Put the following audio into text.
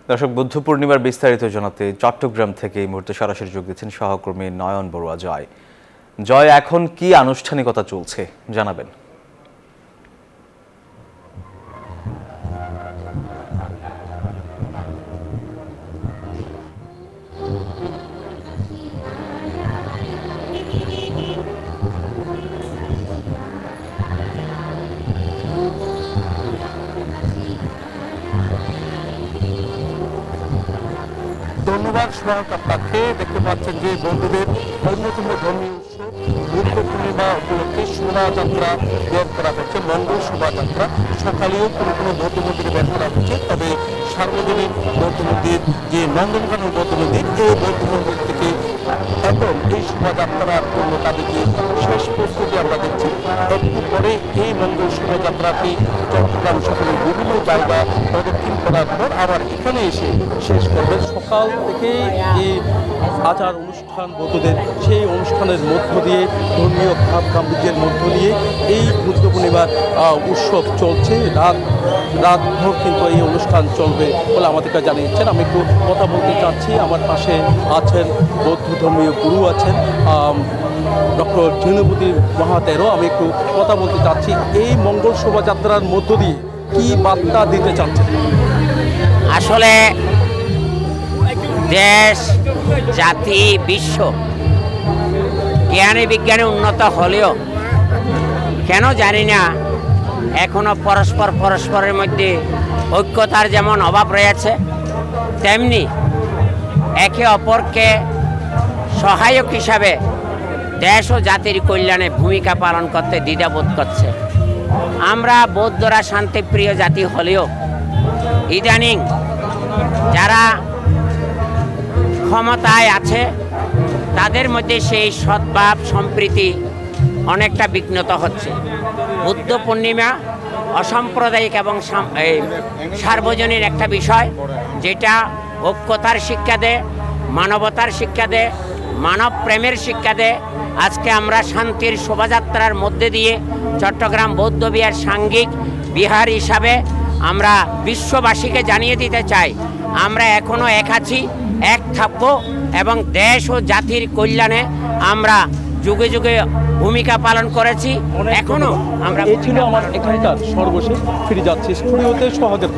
দর্শক, বুদ্ধ পূর্ণিমার বিস্তারিত জানাতে চট্টগ্রাম থেকে এই মুহূর্তে সরাসরি যোগ দিচ্ছেন সহকর্মী নয়ন বড়ুয়া। জয়, এখন কি আনুষ্ঠানিকতা চলছে জানাবেন? ধন্যবাদ সোহাগ আপনাকে। দেখতে পাচ্ছেন যে বন্ধুদের অন্যতম ধর্মীয় উৎসব বুদ্ধ পূর্ণিমা উপলক্ষে শোভাযাত্রা বের করা হচ্ছে, মঙ্গল শোভাযাত্রা। সকালেও কোনো কোনো বৌদ্ধ মন্দিরে বের করা হচ্ছে, তবে সার্বজনীন বৌদ্ধ মন্দির যে নন্দনকানন বৌদ্ধ মন্দির, এই বৌদ্ধ মন্দির থেকে এখন এই শোভাযাত্রার জন্য তাদের যে শেষ প্রস্তুতি আমরা দেখছি। একটু পরে এই মঙ্গল শোভাযাত্রাটি চট্টগ্রাম শহরের বিভিন্ন জায়গা প্রদক্ষিণ করার পর আবার এখানে এসে শেষ করবে। সকাল থেকে যে আচার অনুষ্ঠান বৌদ্ধদের, সেই অনুষ্ঠানের মধ্য দিয়ে ধর্মীয় ভাব গাম্ভীর্যের মধ্য দিয়ে এই বুদ্ধ পূর্ণিমার উৎসব চলছে। রাতভর কিন্তু এই অনুষ্ঠান চলবে বলে আমাদেরকে জানিয়েছেন। আমি একটু কথা বলতে চাচ্ছি, আমার পাশে আছেন বৌদ্ধ ধর্মীয় গুরু আছেন ডক্টর জিনুবুদ্দিন মহাতেরো। আমি একটু কথা বলতে চাচ্ছি, এই মঙ্গল শোভাযাত্রার মধ্য দিয়ে কি বার্তা দিতে চাচ্ছেন? আসলে দেশ, জাতি, বিশ্ব জ্ঞানে বিজ্ঞানে উন্নত হলেও কেন জানি না এখনো পরস্পরের মধ্যে ঐক্যতার যেমন অভাব রয়েছে, তেমনি একে অপরকে সহায়ক হিসাবে দেশ ও জাতির কল্যাণে ভূমিকা পালন করতে দ্বিধাবোধ করছে। আমরা বৌদ্ধরা শান্তিপ্রিয় জাতি হলেও ইদানিং যারা ক্ষমতায় আছে তাদের মধ্যে সেই সদ্ভাব সম্প্রীতি অনেকটা বিঘ্নত হচ্ছে। বুদ্ধ পূর্ণিমা অসাম্প্রদায়িক এবং সার্বজনীন একটা বিষয়, যেটা ঐক্যতার শিক্ষা দেয়, মানবতার শিক্ষা দেয়, মানব প্রেমের শিক্ষা দেয়। আজকে আমরা শান্তির শোভাযাত্রার মধ্যে দিয়ে চট্টগ্রাম বৌদ্ধবিহার সাংঘিক বিহার হিসাবে আমরা বিশ্ববাসীকে জানিয়ে দিতে চাই, আমরা এখনো এক আছি, এক থাকব এবং দেশ ও জাতির কল্যাণে আমরা যুগে যুগে ভূমিকা পালন করেছি, এখনো আমরা। এই ছিল আমার এখানকার সর্বশেষ। ফিরে যাচ্ছি স্টুডিওতে সহজের।